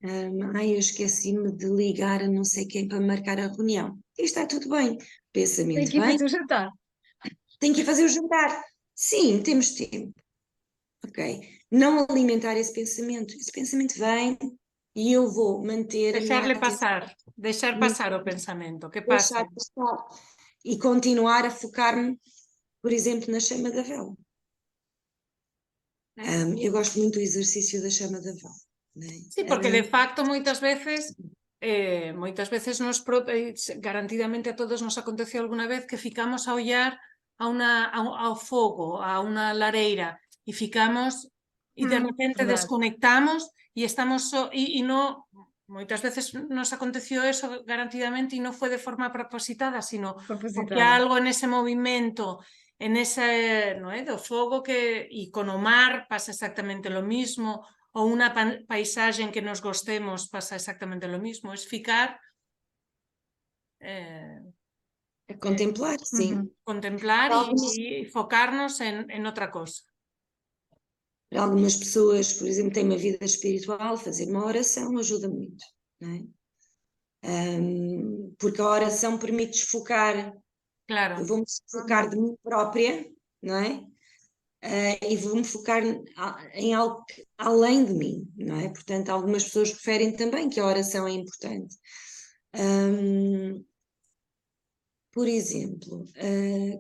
eu esqueci-me de ligar a não sei quem para marcar a reunião. E está tudo bem. Tem Pensamento que ir bem, fazer o jantar. tenho que ir fazer o jantar. Sim, temos tempo. Ok. Não alimentar esse pensamento. Esse pensamento vem e eu vou manter a minha Deixar-lhe atenção. passar, deixar passar o pensamento, que Deixar pase. passar e continuar a focar-me, por exemplo, na chama da vela. Eu gosto muito do exercício da chama da vela. Né? Sí, porque de facto moitas veces garantidamente a todos nos aconteceu alguna vez que ficamos a ollar ao fogo, a unha lareira e ficamos e de repente verdade. desconectamos e estamos e no moitas veces nos aconteció eso garantidamente e non foi de forma propositada, sino porque Propositada. algo en ese movimento, en ese, no é, do fogo que e con o mar pasa exactamente lo mismo, ou unha paisaxe que nos gostemos pasa exactamente lo mismo, es ficar Contemplar, sim. contemplar e focarnos en outra cosa. Para algumas pessoas, por exemplo, têm uma vida espiritual, fazer uma oração ajuda muito, não é? Porque a oração permite desfocar. Claro. Eu vou-me desfocar de mim própria, não é? E vou-me focar em algo além de mim, não é? Portanto, algumas pessoas preferem também que a oração é importante. Por exemplo,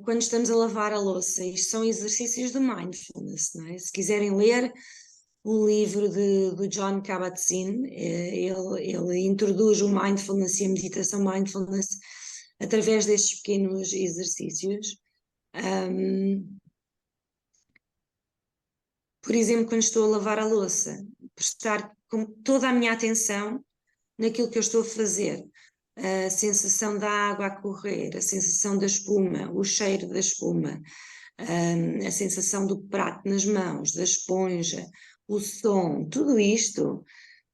quando estamos a lavar a louça, isto são exercícios de mindfulness, não é? Se quiserem ler o livro do John Kabat-Zinn, ele introduz o mindfulness e a meditação mindfulness através destes pequenos exercícios. Por exemplo, quando estou a lavar a louça, prestar com toda a minha atenção naquilo que eu estou a fazer. A sensação da água a correr, a sensação da espuma, o cheiro da espuma, a sensação do prato nas mãos, da esponja, o som, tudo isto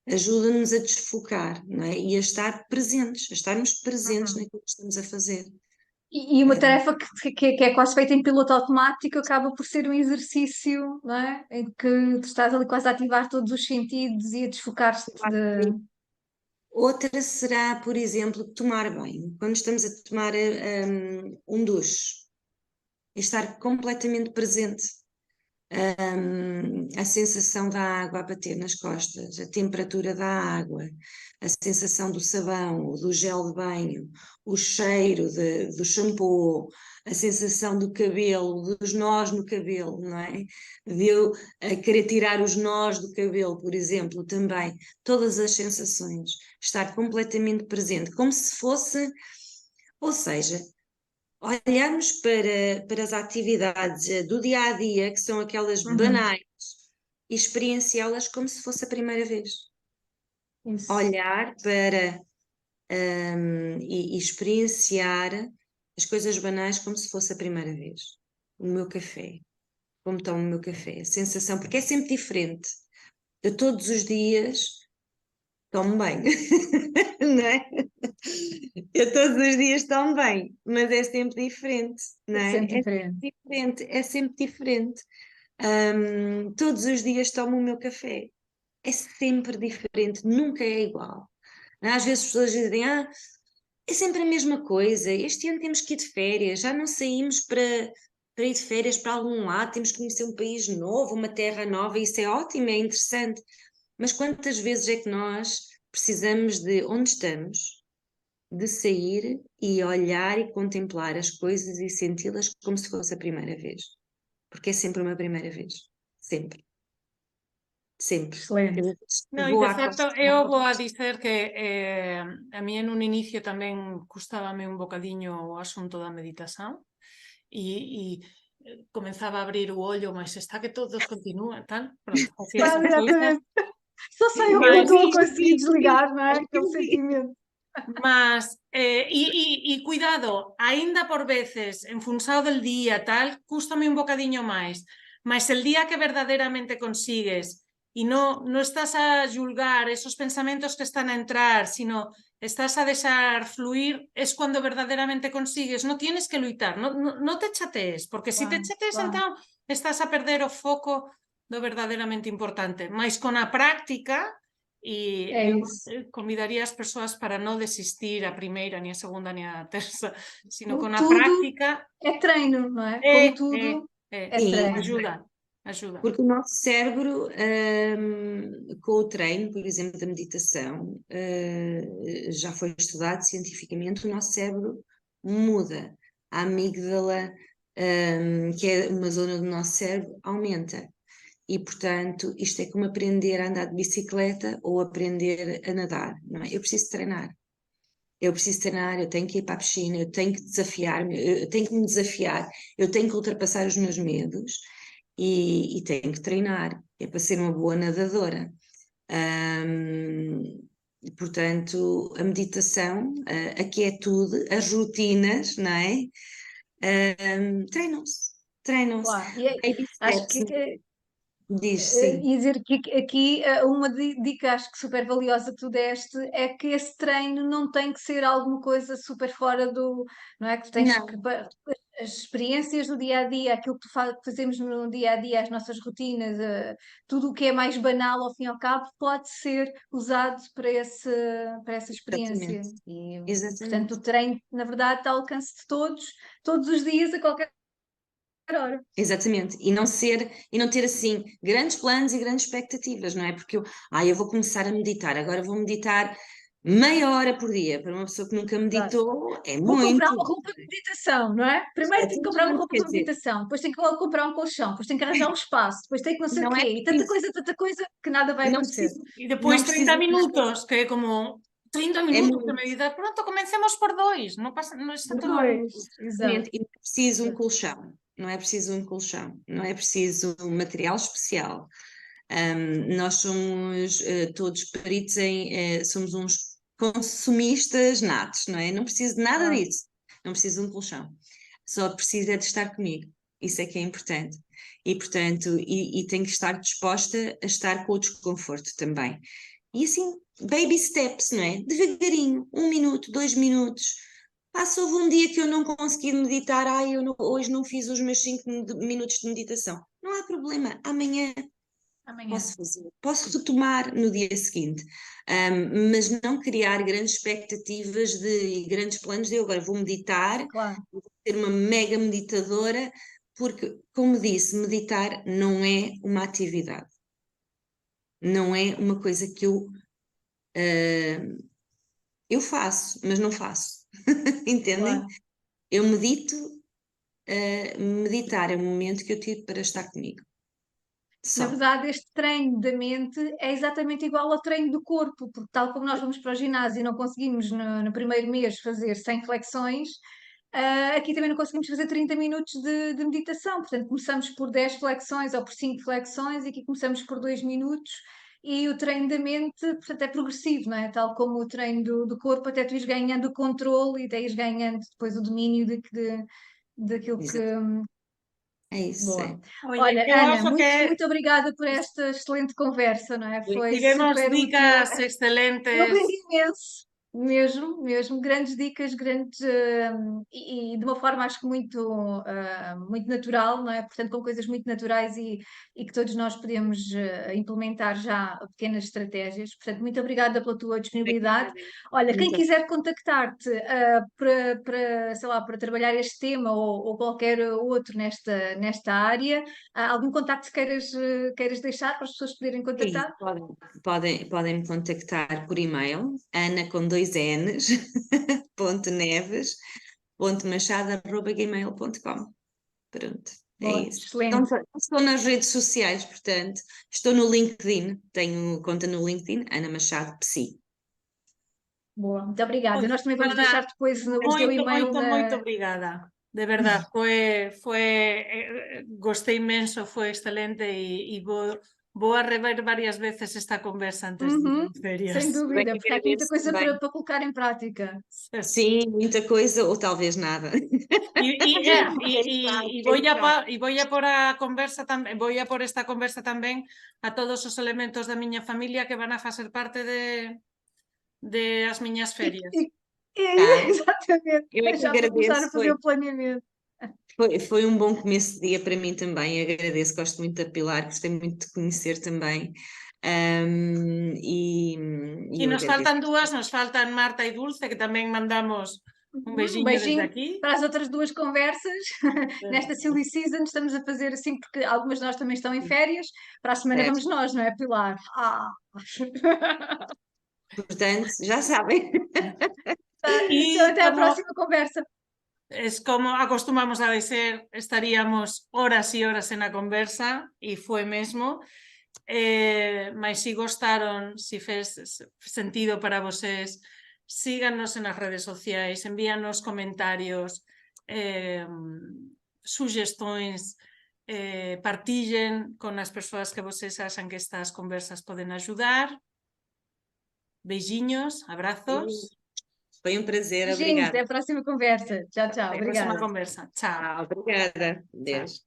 ajuda-nos a desfocar, não é? E a estar presentes, a estarmos presentes naquilo que estamos a fazer. E uma tarefa que é quase feita em piloto automático acaba por ser um exercício, não é? Em que tu estás ali quase a ativar todos os sentidos e a desfocar-te de. Outra será, por exemplo, tomar banho. Quando estamos a tomar um duche, estar completamente presente. A sensação da água a bater nas costas, a temperatura da água, a sensação do sabão, do gel de banho, o cheiro do shampoo, a sensação do cabelo, dos nós no cabelo, não é? De eu querer tirar os nós do cabelo, por exemplo, também. Todas as sensações. Estar completamente presente, como se fosse, ou seja, olharmos para as atividades do dia a dia, que são aquelas banais, e experienciá-las como se fosse a primeira vez. Isso. Olhar para e experienciar as coisas banais como se fosse a primeira vez. O meu café, como tomo o meu café, a sensação, porque é sempre diferente. Eu todos os dias tomo bem, não é? Eu todos os dias tomo bem, mas é sempre diferente, não É é? sempre É diferente. sempre diferente, é sempre diferente. Todos os dias tomo o meu café, é sempre diferente, nunca é igual. Às vezes as pessoas dizem, é sempre a mesma coisa, este ano temos que ir de férias, já não saímos para ir de férias para algum lado, temos que conhecer um país novo, uma terra nova, isso é ótimo, é interessante. Mas quantas vezes é que nós precisamos de onde estamos, de sair e olhar e contemplar as coisas e senti-las como se fosse a primeira vez? Porque é sempre uma primeira vez. Sempre. Sempre. Excelente. No, e Vou de à facto, costa. eu vou a dicer que a mí en un inicio tamén custábame un bocadiño o asunto da meditación e comenzaba a abrir o ollo, mas está que todos continúan, tal, pronto, facía esa coisa. Exatamente. Só sei eu que não Mas, estou a conseguir desligar, não é? Aquele Sim. sentimento. mas cuidado, aínda por veces, enfunsado del día, tal, cústame un bocadiño máis, mas el día que verdadeiramente consigues y no estás a julgar esos pensamientos que están a entrar, sino estás a dejar fluir, es cuando verdaderamente consigues. No tienes que luitar, no te chatees, porque si te chatees, entón estás a perder o foco do verdadeiramente importante. Mas con a práctica, e eu convidaría as persoas para non desistir a primeira, ni a segunda, ni a terça, sino con a Tudo práctica. é treino, não é? Como tudo é treino. Ajuda. Porque o nosso cérebro, com o treino, por exemplo, da meditação, já foi estudado cientificamente, o nosso cérebro muda. A amígdala, que é uma zona do nosso cérebro, aumenta. E, portanto, isto é como aprender a andar de bicicleta ou aprender a nadar, não é? Eu preciso treinar. Eu preciso treinar, eu tenho que ir para a piscina, eu tenho que desafiar-me, eu tenho que me desafiar, eu tenho que ultrapassar os meus medos e tenho que treinar, é para ser uma boa nadadora. Portanto, a meditação, a quietude, as rotinas, não é? Treinam-se. Claro. Baby Acho steps, que diz, sim. e dizer que aqui uma dica acho que super valiosa que tu deste é que esse treino não tem que ser alguma coisa super fora do, não é? Que tu tens Não. que as experiências do dia a dia, aquilo que fazemos no dia a dia, as nossas rotinas, tudo o que é mais banal ao fim e ao cabo pode ser usado para essa experiência. E, Exatamente. portanto, o treino, na verdade, está ao alcance de todos os dias, a qualquer hora. Exatamente, e não ter assim grandes planos e grandes expectativas, não é? Porque eu vou começar a meditar, agora vou meditar meia hora por dia. Para uma pessoa que nunca meditou, é Vou comprar muito. uma roupa de meditação, não é? Primeiro tenho que comprar uma roupa Quer de dizer, meditação, depois tenho que comprar um colchão, depois tenho que arranjar um espaço, depois tenho que não sei o não é quê, e preciso, tanta coisa que nada vai não acontecer. preciso, E não depois 30 precisa minutos, que é como 30 é minutos de muito. meditar. Pronto, comencemos por 2, não está tudo bem. Pois, exato. E não é preciso um colchão, não é preciso um colchão, não é preciso um material especial. Nós somos todos peritos somos uns consumistas natos, não é? Não preciso de nada disso, não preciso de um colchão, só preciso é de estar comigo, isso é que é importante. E portanto, e tenho que estar disposta a estar com o desconforto também. E assim, baby steps, não é? Devagarinho, 1 minuto, 2 minutos, Se houve um dia que eu não consegui meditar, hoje não fiz os meus 5 minutos de meditação. Não há problema, amanhã posso fazer, posso retomar no dia seguinte, mas não criar grandes expectativas e grandes planos de eu agora vou meditar, Claro. vou ser uma mega meditadora, porque, como disse, meditar não é uma atividade, não é uma coisa que eu faço, mas não faço, entendem? Claro. Eu medito, meditar é um momento que eu tiro para estar comigo. Na Só. verdade, este treino da mente é exatamente igual ao treino do corpo, porque tal como nós vamos para o ginásio e não conseguimos no primeiro mês fazer 100 flexões, aqui também não conseguimos fazer 30 minutos de meditação. Portanto, começamos por 10 flexões ou por 5 flexões e aqui começamos por 2 minutos. E o treino da mente, portanto, é progressivo, não é? Tal como o treino do corpo, até tu ires ganhando o controle e até ires ganhando depois o domínio daquilo que, Exato. É isso, boa. é. Oye, Olha, eu Ana, acho muito, que muito obrigada por esta excelente conversa, não é? Foi tivemos super útil. dicas Eu excelentes. aprendi imenso, mesmo, grandes dicas, e de uma forma acho que muito natural, não é? Portanto, com coisas muito naturais e que todos nós podemos implementar já pequenas estratégias. Portanto, muito obrigada pela tua disponibilidade. Olha, quem Muito quiser contactar-te sei lá, para trabalhar este tema ou qualquer outro nesta área, algum contacto queiras deixar para as pessoas poderem Sim, contactar? podem me contactar por e-mail, ana com 2 N's, ponto neves, ponto machado@gmail.com. Pronto, é Boa, isso. Então, excelente. estou nas redes sociais, portanto, estou no LinkedIn, tenho conta no LinkedIn, Ana Machado Psi. Boa, muito obrigada. Pois, Nós também vamos Ana, deixar depois o teu moito, e-mail moito, moito obrigada. De verdad, gosté inmenso, fue excelente y voy a rever varias veces esta conversa antes de ir Uhum, en ferias. sem Bem, dúvida, porque há aqui muita agradeço coisa também. para colocar em prática. Sim, muita coisa, ou talvez nada. Y voy a por a conversa tamén, voy a por esta conversa tamén a todos os elementos da miña familia que van a facer parte de as miñas ferias. Exatamente, Eu é que já para começar a agradeço, fazer o planeamento. foi um bom começo de dia para mim também, agradeço, gosto muito da Pilar, gostei muito de conhecer também. E E eu nos agradeço. faltan dúas, nos faltan Marta e Dulce, que tamén mandamos un Um beijinho desde beijinho aquí. para as outras duas conversas. Nesta Silly Season estamos a fazer assim, porque algumas de nós também estão em férias. Para a semana Certo. vamos nós, não é, Pilar? Portanto, já sabem. Então, Y até à próxima conversa. es como acostumamos a decir, estaríamos horas y horas en la conversa, y fue mesmo. Mas si gostaron, si fez sentido para vocês, síganos en las redes sociales, envíanos comentarios, sugestões, partillen con as persoas que vocês acham que estas conversas poden ajudar. Beijinhos, abrazos. Foi um prazer, Beijinhos, até obrigada. a próxima conversa. Tchau, tchau. Até a próxima Obrigada. conversa. Tchau. Obrigada. Tchau. Deus.